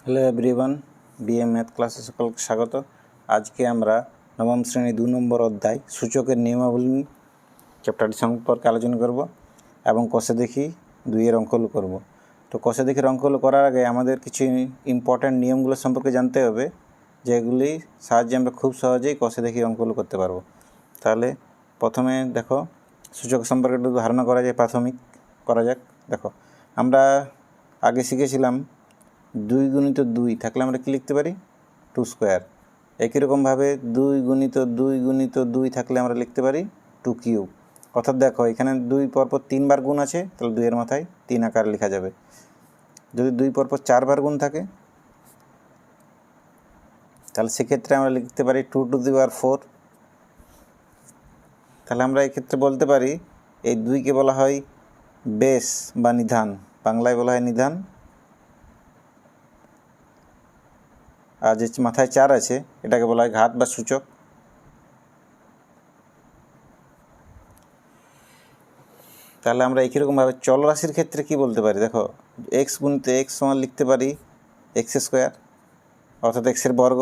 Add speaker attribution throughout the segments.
Speaker 1: Hello everyone, BA math ক্লাসে সকলকে স্বাগত। আজকে আমরা নবম শ্রেণী 2 নম্বর অধ্যায় সূচকের নিয়মাবলী চ্যাপ্টারটি সম্পর্কে আলোচনা করব এবং কষে দেখি 2-এর অঙ্কগুলো করব। তো কষে দেখি অঙ্কগুলো করার আগে আমাদের কিছু ইম্পর্ট্যান্ট নিয়মগুলো সম্পর্কে জানতে হবে, যেগুলি সাহায্যে আমরা খুব সহজেই কষে দেখি অঙ্কগুলো করতে পারবো। তাহলে প্রথমে দেখো, সূচক সম্পর্কে একটু ধারণা করা যায়, প্রাথমিক করা যাক। দেখো, আমরা আগে শিখেছিলাম 2 গুণিত 2 থাকলে আমরা কি লিখতে পারি? 2 স্কোয়ার। একই রকমভাবে 2 গুণিত 2 গুণিত 2 থাকলে আমরা লিখতে পারি 2 কিউব। অর্থাৎ দেখো, এখানে 2 পরপর 3 বার গুণ আছে, তাহলে 2-এর মাথায় 3 আকারে লেখা যাবে। যদি 2 পরপর 4 বার গুণ থাকে, তাহলে সেক্ষেত্রে আমরা লিখতে পারি 2 টু দি পাওয়ার 4। তাহলে আমরা এক্ষেত্রে বলতে পারি এই 2কে বলা হয় বেস বা নিধান, বাংলায় বলা হয় নিধান। আর যে মাথায় 4 আছে এটাকে বলা হয় ঘাত বা সূচক। তাহলে আমরা একই রকমভাবে চলরাশির ক্ষেত্রে কি বলতে পারি? দেখো, x গুণিত x সমান লিখতে পারি x স্কোয়ার, অর্থাৎ x-এর বর্গ।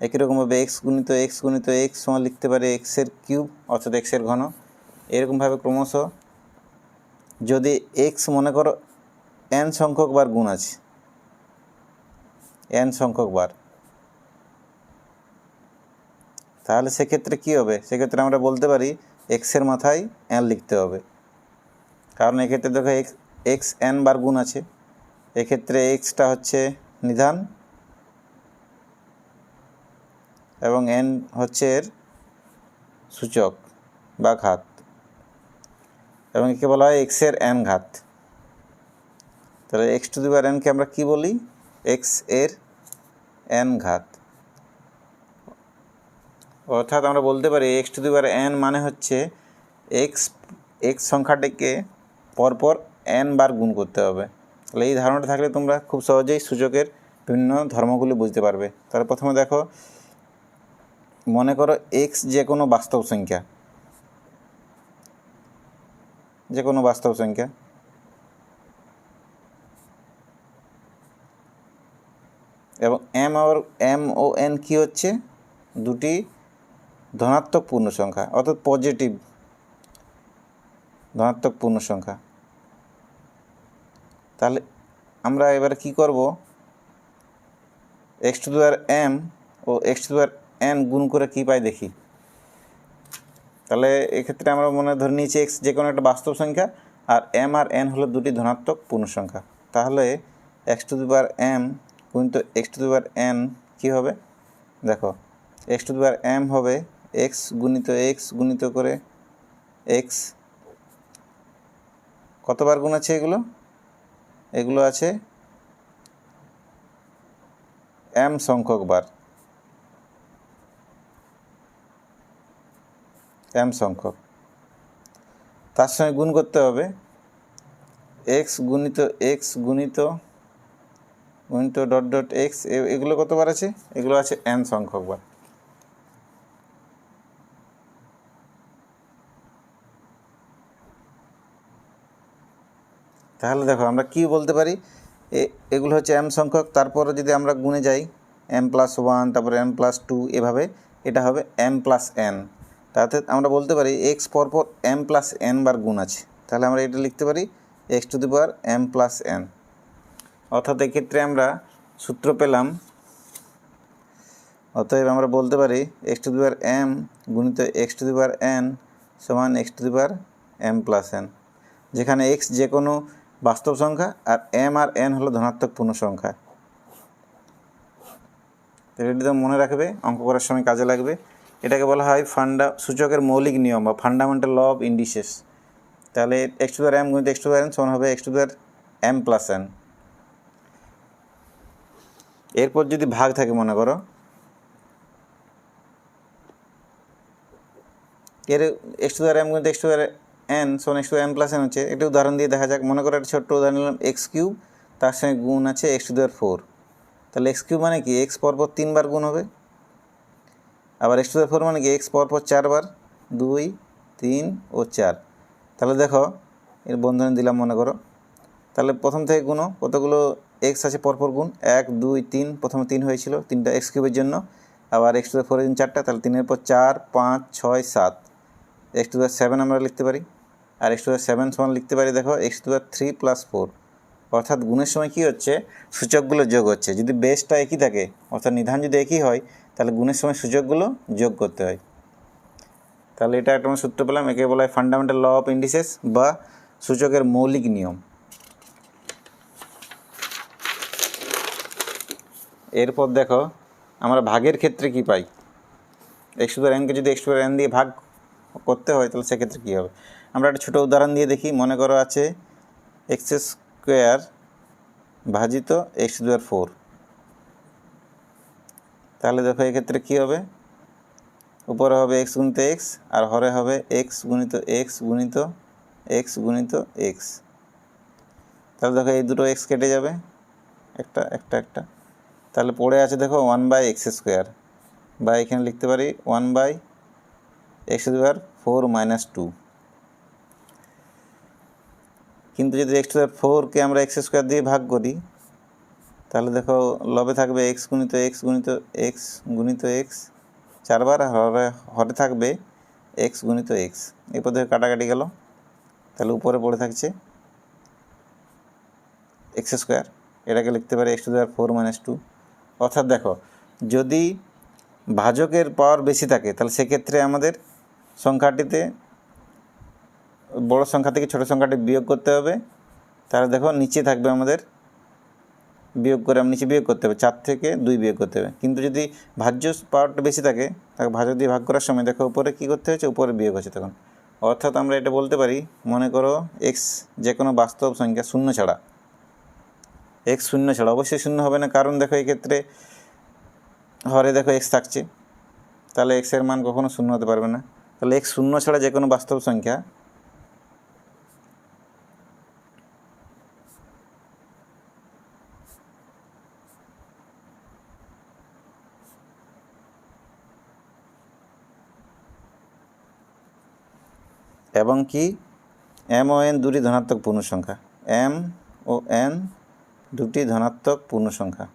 Speaker 1: একই রকমভাবে x গুণিত x সমান লিখতে পারি x-এর কিউব, অর্থাৎ x-এর ঘন। এরকমভাবে ক্রমশ যদি x মনে করো n সংখ্যক বার গুণ আছে, n সংখ্যক বার, তাহলে সেক্ষেত্রে কী হবে? সেক্ষেত্রে আমরা বলতে পারি x-এর মাথায় n লিখতে হবে, কারণ এক্ষেত্রে দেখো এক্স n বার গুণ আছে। এক্ষেত্রে এক্সটা হচ্ছে নিধান এবং n হচ্ছে এর সূচক বা ঘাত, এবং একে বলা হয় x-এর n ঘাত। তাহলে x to the power n কে আমরা কি বলি? x-এর n ঘাত। অর্থাৎ আমরা বলতে পারি x to the power n মানে হচ্ছে x সংখ্যাটিকে পরপর n বার গুণ করতে হবে। তাহলে এই ধারণাটা থাকলে তোমরা খুব সহজেই সূচকের বিভিন্ন ধর্মগুলি বুঝতে পারবে। তাহলে প্রথমে দেখো, মনে করো x যে কোনো বাস্তব সংখ্যা, এবং m ও n কি হচ্ছে? দুটি ধনাত্মক পূর্ণ সংখ্যা, অর্থাৎ পজিটিভ ধনাত্মক পূর্ণ সংখ্যা। তাহলে আমরা এবারে কি করব? x to the power m ও x to the power n গুণ করে কি পাই দেখি। তাহলে এক্ষেত্রে আমরা ধরে নিয়েছি x যে কোনো একটা বাস্তব সংখ্যা, আর m আর n হলো দুটি ধনাত্মক পূর্ণ সংখ্যা। তাহলে x to the power m গুণিত x to the power n কী হবে? দেখো, x to the power m হবে x গুণিত করে x। কতবার গুণ আছে এগুলো আছে m সংখ্যক বার, m সংখ্যক। তার সঙ্গে গুণ করতে হবে x গুণিত ডট ডট x। এগুলো কতবার আছে? এগুলো আছে n সংখ্যক বার। তাহলে দেখো, আমরা কি বলতে পারি? এগুলো হচ্ছে m সংখ্যক। তারপরে যদি আমরা গুণে যাই m+1, তারপরে m+2, এভাবে এটা হবে m+n। তাতে আমরা বলতে পারি x পরপর m+n বার গুণ আছে। তাহলে আমরা এটা লিখতে পারি x to the power m+n। অর্থাৎ এক্ষেত্রে আমরা সূত্র পেলাম, অতএব আমরা বলতে পারি x to the power m গুণিত x to the power n সমান x to the power m+n, যেখানে x যে কোনো বাস্তব সংখ্যা আর m আর n হলো ধনাত্মক পূর্ণ সংখ্যা। এটা মনে রাখবে, অঙ্ক করার সময় কাজে লাগবে। এটাকে বলা হয় সূচকের মৌলিক নিয়ম বা ফান্ডামেন্টাল ল অফ ইন্ডিসেস। তাহলে x to the power m গুণিত x to the power n সমান হবে x to the power m+n। এরপর যদি ভাগ থাকে, মনে করো এর x to the power m গুণিত x to the power n সমান x to the power m+n হচ্ছে। একটা উদাহরণ দিয়ে দেখা যাক। মনে করো একটা ছোট্ট উদাহরণ নিলাম, x কিউব, তার সঙ্গে গুণ আছে x টু দি পাওয়ার 4। তাহলে x কিউব মানে কি? x পরপর 3 বার গুণ হবে। আবার x টু দি পাওয়ার 4 মানে কি? x পরপর 4 বার, 2, 3 ও 4। তাহলে দেখো, এর বন্ধনী দিলাম, মনে করো তাহলে প্রথম থেকে গুণো, কতগুলো এক্স আছে পরপর গুণ, 1 2 3, প্রথমে 3 হয়েছিল, 3টা এক্স কিউবের জন্য, আবার এক্স টু দ্য 4 এর জন্য 4টা, তাহলে 3 এর পর 4 5 6 7, এক্স টু দ্য 7 আমরা লিখতে পারি। আর এক্স টু দ্য 7 সমান লিখতে পারি দেখো এক্স টু দ্য 3 + 4, অর্থাৎ গুণের সময় কী হচ্ছে, সূচকগুলো যোগ হচ্ছে। যদি বেসটা একই থাকে, অর্থাৎ নিধান যদি একই হয়, তাহলে গুণের সময় সূচকগুলো যোগ করতে হয়। তাহলে এটা একটা আমরা সূত্র পেলাম, একে বলা হয় ফান্ডামেন্টাল ল অফ ইন্ডিসেস বা সূচকের মৌলিক নিয়ম। এরপর দেখো আমরা ভাগের ক্ষেত্রে কি পাই। এক্স টু দ্য এনকে যদি এক্স টু দ্য এন দিয়ে ভাগ করতে হয়, তাহলে সেক্ষেত্রে কী হবে। আমরা একটা ছোটো উদাহরণ দিয়ে দেখি। মনে করো আছে এক্স স্কোয়ার ভাজিত এক্স টু দ্য 4, তাহলে দেখো এক্ষেত্রে কী হবে, উপরে হবে এক্স গুণিত এক্স, আর হরে হবে এক্স গুণিত এক্স গুণিত এক্স গুণিত এক্স। তাহলে দেখো এই দুটো এক্স কেটে যাবে, একটা একটা একটা, তাহলে পড়ে আছে দেখো 1/x², বা এখানে লিখতে পারি 1/x⁴ - 2। কিন্তু যদি x⁴কে আমরা x² দিয়ে ভাগ করি, তাহলে দেখো লবে থাকবে এক্স গুণিত এক্স গুণিত এক্স গুণিত এক্স 4বার, হরে থাকবে এক্স গুণিত এক্স। এরপর দেখো কাটাকাটি গেল, তাহলে উপরে পড়ে থাকছে x², এটাকে লিখতে পারি x⁴ - 2। অর্থাৎ দেখো যদি ভাজকের পাওয়ার বেশি থাকে, তাহলে সেক্ষেত্রে আমাদের সংখ্যাটিতে বড় সংখ্যা থেকে ছোট সংখ্যাটি বিয়োগ করতে হবে। তাহলে দেখো নিচে থাকবে আমাদের বিয়োগ করে, নিচে বিয়োগ করতে হবে, 4 থেকে 2 বিয়োগ করতে হবে। কিন্তু যদি ভাজ্য পাওয়ারটা বেশি থাকে, তাকে ভাজক দিয়ে ভাগ করার সময় দেখো উপরে কী করতে হচ্ছে, উপরে বিয়োগ হচ্ছে তখন। অর্থাৎ আমরা এটা বলতে পারি, মনে করো এক্স যে কোনো বাস্তব সংখ্যা শূন্য ছাড়া, এক্স শূন্য ছাড়া, অবশ্যই শূন্য হবে না, কারণ দেখো এই ক্ষেত্রে হরে দেখো এক্স থাকছে, তাহলে এক্সের মান কখনো শূন্য হতে পারবে না। তাহলে এক্স শূন্য ছাড়া যে কোনো বাস্তব সংখ্যা এবং কি এম ও এন দুটি ধনাত্মক পূর্ণ সংখ্যা, এম ও এন দুটি ধনাত্মক পূর্ণ সংখ্যা।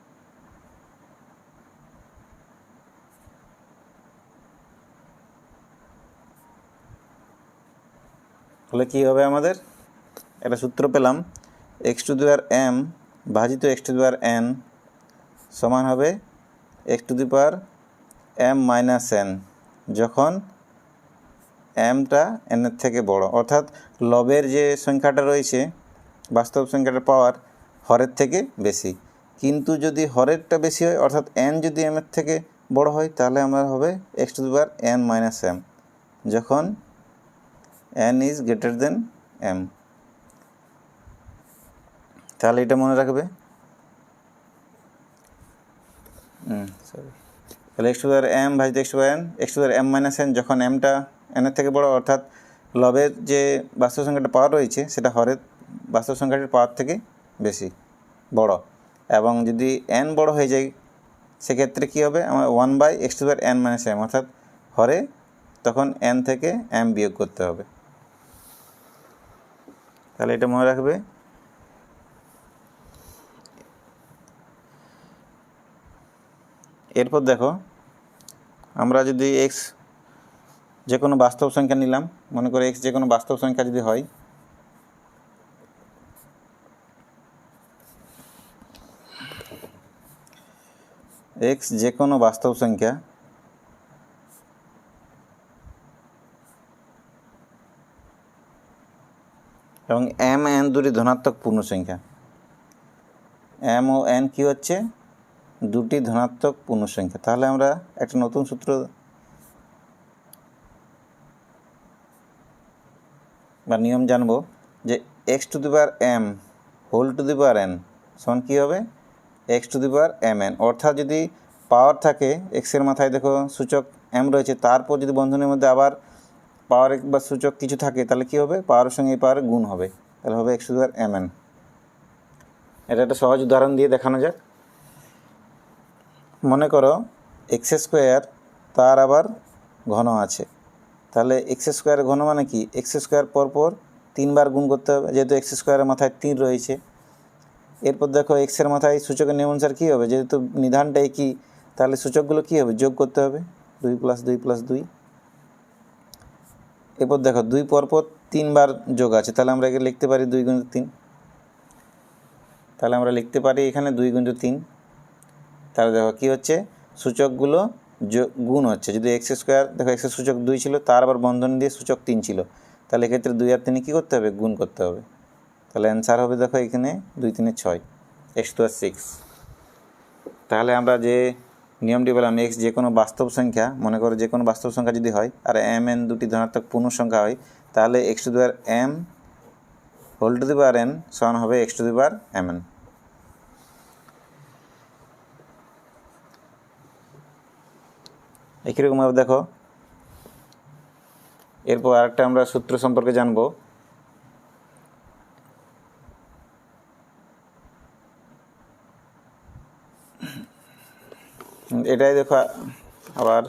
Speaker 1: তাহলে কী হবে, আমাদের একটা সূত্র পেলাম, x to the power M ভাজিত X to the power N সমান হবে x to the power M minus N, যখন এমটা এনের থেকে বড়। অর্থাৎ লবের যে সংখ্যাটা রয়েছে, বাস্তব সংখ্যাটার পাওয়ার হরের থেকে বেশি। কিন্তু যদি হরেরটা বেশি হয়, অর্থাৎ এন যদি এমের থেকে বড় হয়, তাহলে আমার হবে x to the power N minus M, যখন N is greater than M. তাহলে এটা মনে রাখবে। তাহলে X to the power M ভাজিত X to the power N, X to the power M minus N, যখন এমটা এনের থেকে বড়, অর্থাৎ লবের যে বাস্তব সংখ্যাটা পাওয়ার রয়েছে সেটা হরের বাস্তব সংখ্যাটির পাওয়ার থেকে বেশি বড়। এবং যদি এন বড় হয়ে যায়, সেক্ষেত্রে কী হবে, আমার 1/x⁴ n - m, অর্থাৎ হরে তখন এন থেকে এম বিয়োগ করতে হবে। তাহলে এটা মনে রাখবে। এরপর দেখো আমরা যদি এক্স যে কোনো বাস্তব সংখ্যা নিলাম, মনে করে এক্স যে কোনো বাস্তব সংখ্যা যদি হয়, এক্স যে কোনো বাস্তব সংখ্যা এবং এম এন দুটি ধনাত্মক পূর্ণ সংখ্যা, এম ও এন কী হচ্ছে, দুটি ধনাত্মক পূর্ণ সংখ্যা। তাহলে আমরা একটা নতুন সূত্র বা নিয়ম জানবো, যে x to the power M whole to the power N সমান কী হবে, x to the power M N. অর্থাৎ যদি পাওয়ার থাকে, এক্সের মাথায় দেখো সূচক এম রয়েছে, তারপর যদি বন্ধনের মধ্যে আবার পাওয়ার বা সূচক কিছু থাকে, তাহলে কী হবে, পাওয়ারের সঙ্গে এই পাওয়ারের গুণ হবে, তাহলে হবে x to the power M N. এটা একটা সহজ উদাহরণ দিয়ে দেখানো যাক। মনে করো x² তার আবার ঘন আছে, তাহলে x² ঘন মানে কি, x² পরপর 3বার গুণ করতে হবে, যেহেতু x² মাথায় 3 রয়েছে, এরপর দেখো এক্সের মাথায় সূচকের নিয়ম অনুসার কী হবে, যেহেতু নিধানটা একই তাহলে সূচকগুলো কী হবে, যোগ করতে হবে, 2 + 2 + 2। এরপর দেখো 2 পরপর 3 বার যোগ আছে, তাহলে আমরা একে লিখতে পারি 2 × 3। তাহলে আমরা লিখতে পারি এখানে 2 × 3। তাহলে দেখো কী হচ্ছে, সূচকগুলো গুণ হচ্ছে। যদি x² দেখো এক্সের সূচক 2 ছিল, তার আবার বন্ধনী দিয়ে সূচক 3 ছিল, তাহলে এক্ষেত্রে 2 আর 3 কী করতে হবে, গুণ করতে হবে। তাহলে অ্যান্সার হবে দেখো এখানে 2 × 3 = 6, x² 6। তাহলে আমরা যে নিয়মটি বললাম, x যে কোনো বাস্তব সংখ্যা, মনে করো যে কোনো বাস্তব সংখ্যা যদি হয় আর mn দুটি ধনাত্মক পূর্ণ সংখ্যা হয়, তাহলে x⁴m সমান হবে x⁴mn। একইরকমভাবে দেখো এরপর আরেকটা আমরা সূত্র সম্পর্কে জানব। এটাই দেখো আবার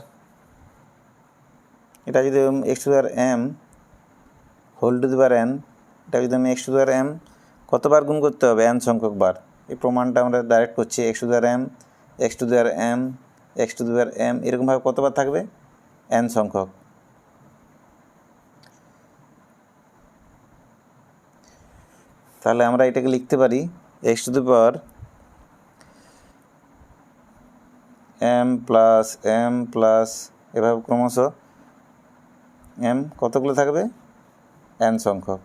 Speaker 1: এটা যদি x⁴m এটা যদি আমি x⁴m কতবার গুণ করতে হবে, n সংখ্যক বার। এই প্রমাণটা আমরা ডাইরেক্ট করছি, x⁴m এরকমভাবে কতবার থাকবে, n সংখ্যক। তাহলে আমরা এটাকে লিখতে পারি x⁴m m এভাবে ক্রমশ m কতগুলো থাকবে, n সংখ্যক।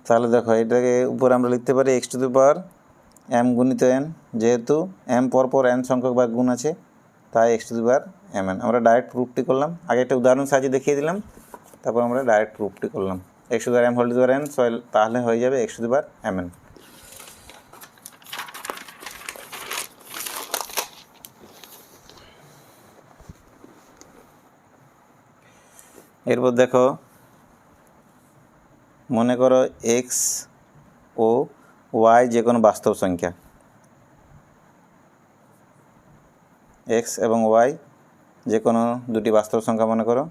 Speaker 1: তাহলে দেখো এটাকে উপরে আমরা লিখতে পারি x⁴m × n, যেহেতু m পরপর n সংখ্যক বার গুণ আছে তাই x⁴mn। আমরা ডাইরেক্ট প্রুফটি করলাম, আগে একটা উদাহরণ সাহায্যে দেখিয়ে দিলাম, তারপর আমরা ডাইরেক্ট প্রুফটি করলাম x⁴m তাহলে হয়ে যাবে x⁴mn। এরপর দেখো মনে করো x ও y যে কোনো বাস্তব সংখ্যা, x এবং y যে কোনো দুটি বাস্তব সংখ্যা মনে করো,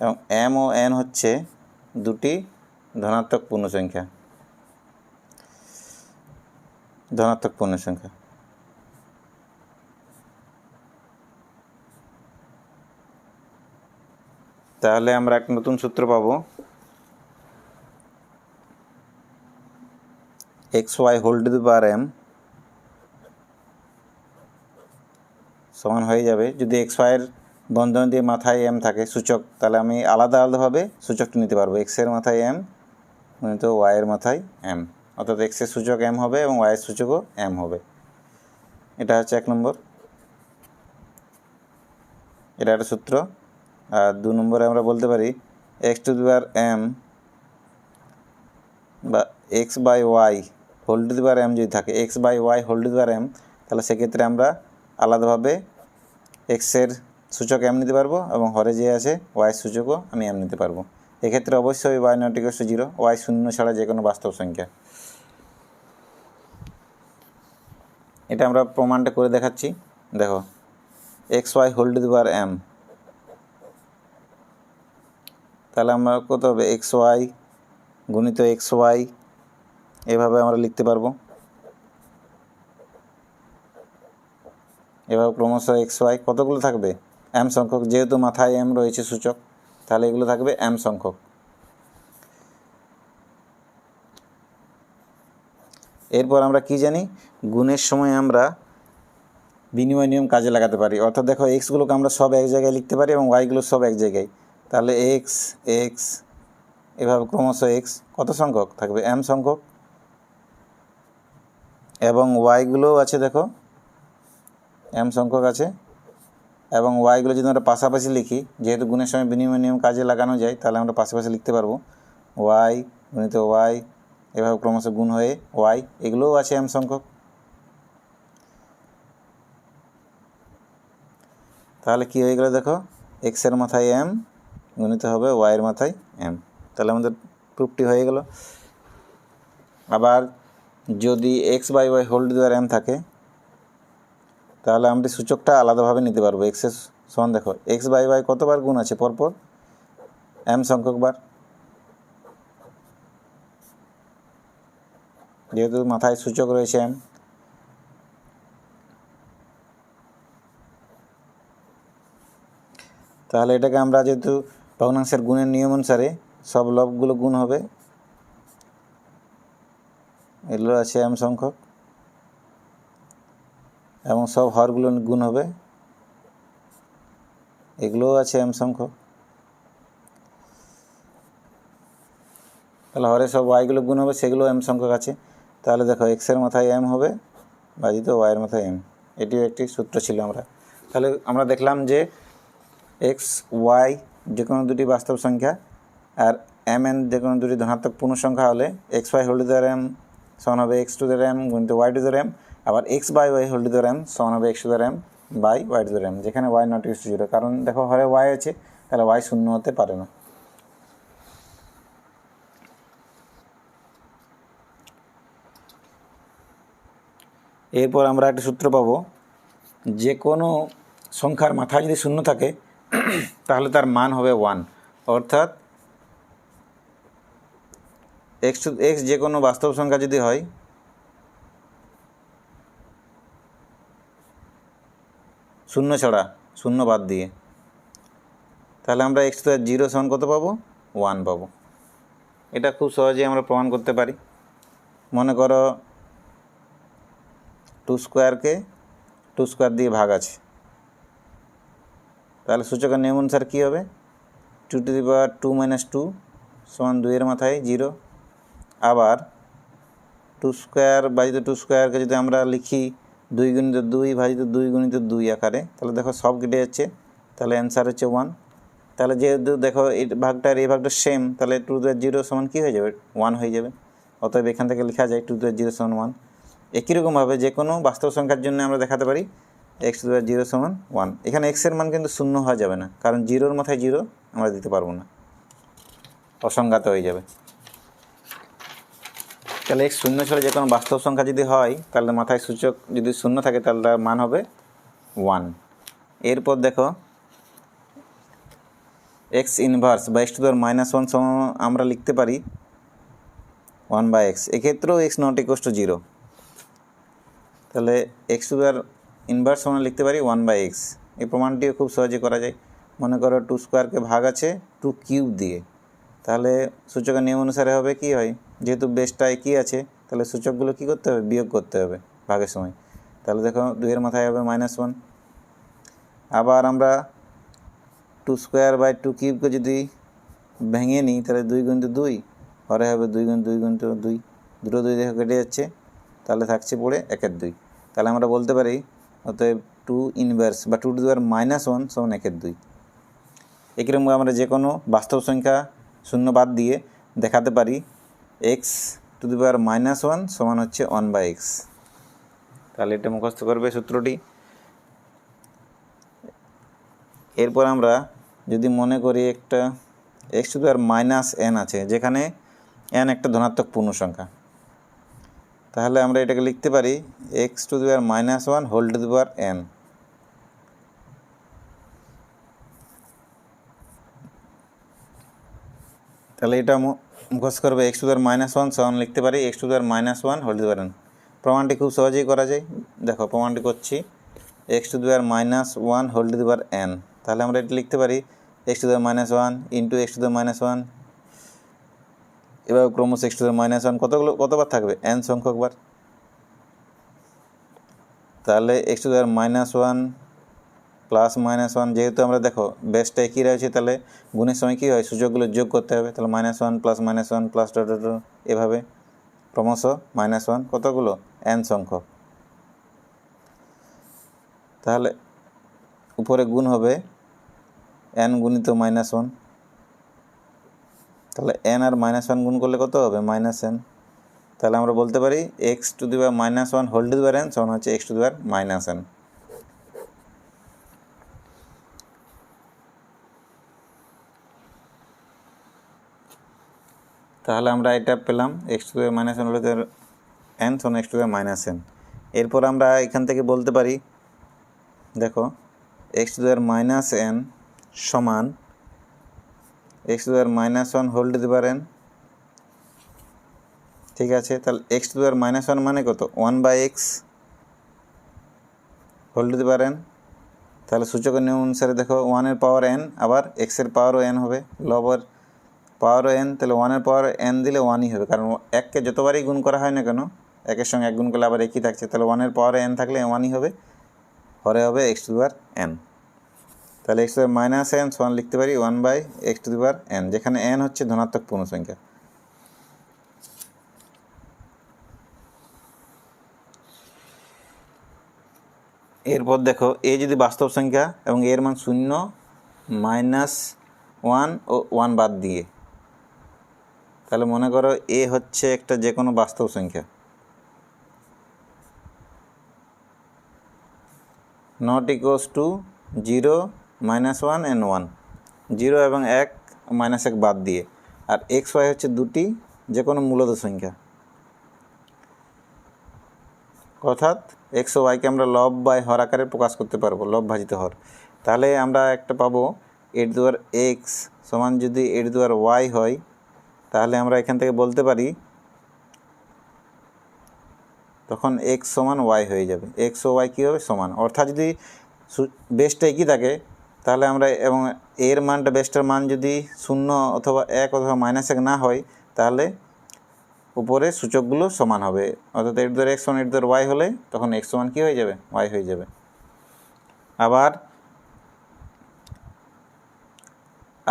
Speaker 1: এবং m ও n হচ্ছে দুটি ধনাত্মক পূর্ণ সংখ্যা। তাহলে আমরা এক নতুন সূত্র পাবো, xy⁴m সমান হয়ে যাবে, যদি xy এর বন্ধনী দিয়ে মাথায় m থাকে সূচক, তাহলে আমি আলাদা আলাদাভাবে সূচকটি নিতে পারবো, x এর মাথায় m গুণিত y এর মাথায় m, অর্থাৎ x এর সূচক m হবে এবং y এর সূচকও m হবে। এটা হচ্ছে 1 নম্বর, এটা একটা সূত্র। আর 2 নম্বরে আমরা বলতে পারি x⁴m বা x/y⁴m যদি থাকে, x/y⁴m, তাহলে সেক্ষেত্রে আমরা আলাদাভাবে x এর সূচক m নিতে পারবো এবং হরে যে আছে y এর সূচকও আমি m নিতে পারবো। এক্ষেত্রে অবশ্যই y ≠ 0, y শূন্য ছাড়া যে কোনো বাস্তব সংখ্যা। এটা আমরা প্রমাণটা করে দেখাচ্ছি, দেখো xy⁴m, তাহলে আমরা কত হবে, xy গুণিত xy, এভাবে আমরা লিখতে পারবো। এভাবে ক্রমশ xy কতগুলো থাকবে, m সংখ্যক, যেহেতু মাথায় m রয়েছে সূচক, তাহলে এগুলো থাকবে m সংখ্যক। এরপর আমরা কি জানি, গুণের সময় আমরা বিনিময় নিয়ম কাজে লাগাতে পারি, অর্থাৎ দেখো এক্সগুলোকে আমরা সব এক জায়গায় লিখতে পারি এবং ওয়াইগুলো সব এক জায়গায়, তাহলে এক্স এভাবে ক্রমশ এক্স কত সংখ্যক থাকবে, m সংখ্যক, এবং ওয়াইগুলোও আছে দেখো m সংখ্যক আছে, এবং ওয়াইগুলো যদি আমরা পাশাপাশি লিখি, যেহেতু গুণের সময় বিনিময় নিয়ম কাজে লাগানো যায়, তাহলে আমরা পাশাপাশি লিখতে পারবো ওয়াই গুণিত ওয়াই, এভাবে ক্রমশ গুণ হয়ে ওয়াই, এগুলোও আছে m সংখ্যক। তাহলে কি হয়ে গেল, দেখো x এর মাথায় m গুণিত হবে y এর মাথায় m, তাহলে আমাদের প্রুফটি হয়ে গেল। আবার যদি x/y⁴m থাকে, তাহলে আমরা সূচকটা আলাদাভাবে নিতে পারবো। এক্সের সমান দেখো এক্স বাই বাই কতবার গুণ আছে পরপর, এম সংখ্যক বার, যেহেতু মাথায় সূচক রয়েছে এম। তাহলে এটাকে আমরা যেহেতু ভগ্নাংশের গুণের নিয়ম অনুসারে সব লবগুলো গুণ হবে, এগুলো আছে এম সংখ্যক, এবং সব হরগুলো গুণ হবে, এগুলোও আছে এম সংখ্যক। তাহলে হরে সব ওয়াইগুলো গুণ হবে, সেগুলো এম সংখ্যক আছে। তাহলে দেখো এক্সের মাথায় এম হবে ভাজিত ওয়াইয়ের মাথায় এম, এটিও একটি সূত্র ছিল আমরা। তাহলে আমরা দেখলাম যে এক্স ওয়াই যে কোনো দুটি বাস্তব সংখ্যা আর এম এন যে কোনো দুটি ধনাত্মক পূর্ণ সংখ্যা হলে X Y whole to the M সমান হবে এক্স টু দ্য এম গুণিত ওয়াই টু দ্য এম, আবার X by Y whole to the M সমান হবে x to the M by Y to the M, যেখানে Y not equal to zero. কারণ দেখো হরে Y আছে, তাহলে ওয়াই শূন্য হতে পারে না। এরপর আমরা একটা সূত্র পাবো, যে কোনো সংখ্যার মাথায় যদি শূন্য থাকে তাহলে তার মান হবে 1, অর্থাৎ এক্স যে কোনো বাস্তব সংখ্যা যদি হয় শূন্য ছাড়া, শূন্য বাদ দিয়ে, তাহলে আমরা এক্স টু দ্য জিরো সমান কত পাবো, 1 পাবো। এটা খুব সহজেই আমরা প্রমাণ করতে পারি। মনে করো 2 স্কোয়ারকে 2 স্কোয়ার দিয়ে ভাগ আছে, তাহলে সূচকের নিয়ম অনুসারে কী হবে, 2 টু দি পাওয়ার 2 - 2 সমান 2-এর মাথায় 0। আবার 2 স্কোয়ার ভাজিত 2 স্কোয়ারকে যদি আমরা লিখি 2 গুণিত 2 ভাজিত 2 গুণিত 2 আকারে, তাহলে দেখো সব কেটে যাচ্ছে, তাহলে অ্যান্সার হচ্ছে 1। তাহলে যেহেতু দেখো এই ভাগটা আর এই ভাগটা সেম, তাহলে 2 টু দ্য 0 সমান কী হয়ে যাবে, 1 হয়ে যাবে। অতএব এখান থেকে লেখা যায় 2 টু দ্য 0 সমান 1। একই রকমভাবে যে কোনো বাস্তব সংখ্যার জন্য আমরা দেখাতে পারি এক্স টু দ্য 0 সমান 1। এখানে এক্সের মান কিন্তু শূন্য হওয়া যাবে না, কারণ 0-র মাথায় 0 আমরা দিতে পারবো না, অসংজ্ঞাত হয়ে যাবে। তাহলে এক্স শূন্য ছাড়া যে কোনো বাস্তব সংখ্যা যদি হয়, তাহলে মাথায় সূচক যদি শূন্য থাকে তাহলে তার মান হবে 1। এরপর দেখো এক্স ইনভার্স বা এক্স টু দ্য -1 সমান আমরা লিখতে পারি 1/x। এক্ষেত্রেও এক্স নট ইকুয়াল টু 0, তাহলে এক্স টু দ্য ইনভার্স সমান লিখতে পারি 1/x। এই প্রমাণটিও খুব সহজে করা যায়। মনে করো 2 স্কোয়ারকে ভাগ আছে 2 কিউব দিয়ে, তাহলে সূচকের নিয়ম অনুসারে হবে কি হয়, যেহেতু বেসটা একই আছে তাহলে সূচকগুলো কী করতে হবে, বিয়োগ করতে হবে ভাগের সময়। তাহলে দেখো 2-এর মাথায় হবে -1। আবার আমরা 2 স্কোয়ার বাই 2 কিউবকে যদি ভেঙে নিই, তাহলে 2 গুণিত 2 হরে হবে 2 গুণ 2 গুণিত 2, দুটো 2 দেখো কেটে যাচ্ছে, তাহলে থাকছে পড়ে 1-এর 2। তাহলে আমরা বলতে পারি অতএব 2 ইনভার্স বা 2 টু দি পাওয়ার -1 সমান 1-এর 2। একইরকম আমরা যে কোনো বাস্তব সংখ্যা শূন্য বাদ দিয়ে দেখাতে পারি এক্স টু দি পাওয়ার -1 সমান হচ্ছে 1/x। তাহলে এটা মুখস্থ করবে সূত্রটি। এরপর আমরা যদি মনে করি একটা x to the power -n আছে, যেখানে n একটা ধনাত্মক পূর্ণ সংখ্যা, তাহলে আমরা এটাকে লিখতে পারি x to the power -1 whole to the power n। তাহলে এটা মুখস্থ করবে এক্স টু দি পাওয়ার -1 সমান লিখতে পারি x to the power -1 whole to the power n। প্রমাণটি খুব সহজেই করা যায়। দেখো প্রমাণটি করছি, X to the power -1 whole to the power n। তাহলে আমরা এটা লিখতে পারি x to the power -1 into X to the power -1, এবার ক্রমশ এক্স টু দি পাওয়ার -1 কতবার থাকবে, n সংখ্যক বার। তাহলে X to the power -1 plus -1, যেহেতু আমরা দেখো বেসটা একই রয়েছে, তাহলে গুণের সময় কী হয়, সূচকগুলো যোগ করতে হবে। তাহলে -1 প্লাস -1 প্লাস ডট ডট এভাবে ক্রমশ -1 কতগুলো, n সংখ্যক। তাহলে উপরে গুণ হবে n গুণিত -1, তাহলে n আর -1 গুণ করলে কত হবে, -n। তাহলে আমরা বলতে পারি x to the power -1 whole to the power n সমান হচ্ছে x to the power -n। তাহলে আমরা এটা পেলাম x to the power -1 whole to the power n সমান x to the power -n। এরপর আমরা এখান থেকে বলতে পারি দেখো x to the power minus n সমান x to the power minus 1 whole to the power n। ঠিক আছে, তাহলে x টু দেওয়ার মাইনাস 1 মানে কত 1/x whole to the power n। তাহলে সূচকের নিয়ম অনুসারে দেখো 1 এর পাওয়ার n আবার x এর পাওয়ারও n হবে, লবের পাওয়ারও n, তাহলে 1 এর পাওয়ার n দিলে 1ই হবে, কারণ 1কে যতবারই গুণ করা হয় না কেন একের সঙ্গে 1 গুণ করলে আবার একই থাকছে, তাহলে 1 এর পাওয়ার n থাকলে 1ই হবে, হরে হবে x to the power n। তাহলে x to the power minus n সমান লিখতে পারি 1/x two the power n, যেখানে n হচ্ছে ধনাত্মক পূর্ণ সংখ্যা। এরপর দেখো এ যদি বাস্তব সংখ্যা এবং এর মান 0, -1 ও 1 বাদ দিয়ে, তাহলে মনে করো এ হচ্ছে একটা যে কোনো বাস্তব সংখ্যা, নট ইকুয়ালস টু 0, -1 and 1, 0 এবং 1 -1 বাদ দিয়ে, আর x y হচ্ছে দুটি যে কোনো মূলদ সংখ্যা, অর্থাৎ x ও y কে আমরা লব বাই হর আকারে প্রকাশ করতে পারবো, লব ভাজিত হর। তাহলে আমরা একটা পাবো a two the power x সমান যদি a two the power y হয়, তাহলে আমরা এখান থেকে বলতে পারি তখন x সমান y হয়ে যাবে, x ও y কী হবে সমান, অর্থাৎ যদি বেসটা একই থাকে তাহলে আমরা, এবং এর মানটা বেসটার মান যদি 0 অথবা 1 অথবা -1 না হয়, তাহলে উপরে সূচকগুলো সমান হবে, অর্থাৎ a two the power x সমান a two the power y হলে তখন x সমান কী হয়ে যাবে, y হয়ে যাবে। আবার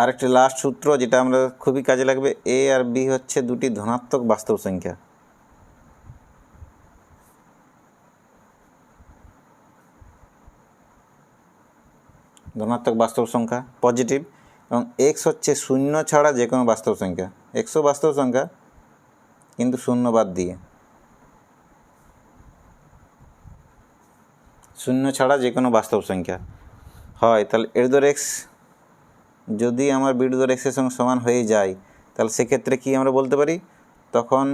Speaker 1: আরেকটি লাস্ট সূত্র যেটা আমরা খুবই কাজে লাগবে, a আর b হচ্ছে দুটি ধনাত্মক বাস্তব সংখ্যা, ধনাত্মক বাস্তব সংখ্যা পজিটিভ, এবং x হচ্ছে 0 ছাড়া যে কোনো বাস্তব সংখ্যা, xও বাস্তব সংখ্যা কিন্তু 0 বাদ দিয়ে, 0 ছাড়া যে কোনো বাস্তব সংখ্যা হয়, তাহলে a two the power x যদি আমার b two the power x এর সঙ্গে সমান হয়ে যায়, তাহলে সেক্ষেত্রে কি আমরা বলতে পারি, তখন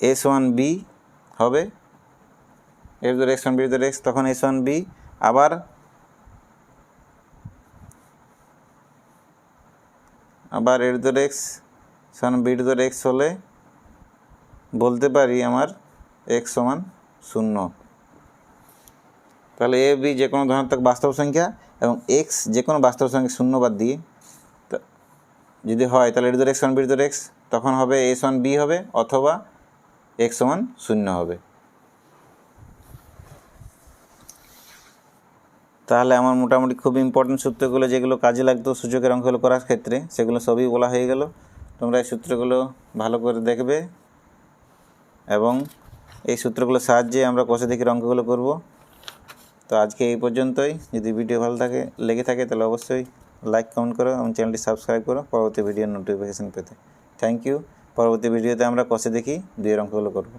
Speaker 1: a সমান b হবে, a two the power x সমান b two the power x, তখন a সমান b, আবার a two the power x সমান b two the power x হলে বলতে পারি আমার x সমান 0। তাহলে a b যে কোনো ধনাত্মক বাস্তব সংখ্যা এবং x যে কোনো বাস্তব সংখ্যা 0 বাদ দিয়ে যদি হয়, তাহলে a two the power x সমান b two the power x, তখন হবে a সমান b হবে, অথবা x সমান 0 হবে। তাহলে আমার মোটামুটি খুব ইম্পর্টেন্ট সূত্রগুলো যেগুলো কাজে লাগতো সূচকের অঙ্কগুলো করার ক্ষেত্রে, সেগুলো সবই বলা হয়ে গেল। তোমরা এই সূত্রগুলো ভালো করে দেখবে এবং এই সূত্রগুলোর সাহায্যে আমরা কষে দেখি অঙ্কগুলো করব। তো আজকে এই পর্যন্তই। যদি ভিডিও ভালো লেগে থাকে তাহলে অবশ্যই লাইক কমেন্ট করো এবং চ্যানেলটি সাবস্ক্রাইব করো পরবর্তী ভিডিওর নোটিফিকেশান পেতে। Thank you. পরবর্তী ভিডিওতে আমরা কষে দেখি 2 এর অঙ্কগুলো করব।